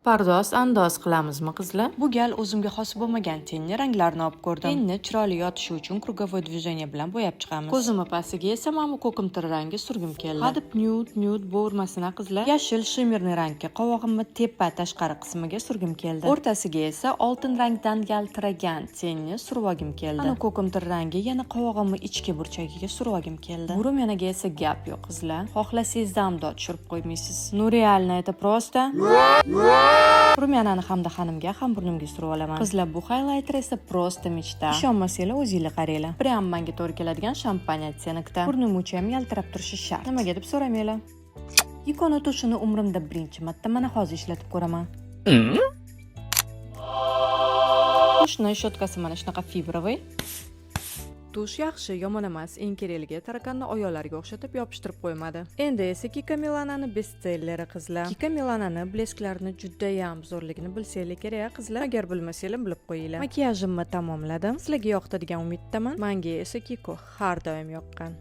Pardoz andoz qilamizmi qizlar? Bu gal o'zimga xos bo'lmagan tenni ranglarni olib ko'rdim. Tenni chiroyli yotishi uchun krugovoy движение bilan bo'yab chiqamiz. Ko'zimni pastiga esa mana bu ko'kimtir rangi surgim keldi. Hadeb nude bo'rmasina qizlar. Yashil shimerniy rangga qovog'imni tepa tashqari qismiga surgim keldi. O'rtasiga esa oltin rangdan yaltiragan tenni surib olgim keldi. Ana ko'kimtir rangi yana qovog'imni ichki burchagiga surib olgim keldi. Bu rumyanaga esa gap yo'q qizlar. Xohlasangiz damdo tushirib qo'ymaysiz. Ну реально это просто. Rumyanani hamda xonimga ham burnimga surib olaman. Qizlar, bu highlighter esa просто mechta. Ishonmasanglar o'zingizlar qaranglar. Prям menga to'g'ri keladigan shampaniya otteniqda. Burnim ucham yaltirab turishi shart. Nimaga deb so'ramanglar. Ikona tushini umrimda birinchi marta mana hozir ishlatib ko'raman. Tushning shotkasi mana shunaqa fibroviy. Tush yaxshi, yomon emas. Eng kerakligi tarakanni oyoqlariga o'xshatib yopishtirib qo'ymadi. Endi esa Kika Milanani bestselleri qizlar. Kika Milanani blesklarini juda ham zo'rligini bilsanglar kerak qizlar. Agar bilmasanglar bilib qo'yinglar. Makiyajimni tamomladim. Sizlarga yoqtiradigan umiddaman. Menga esa Kiko har doim yoqqan.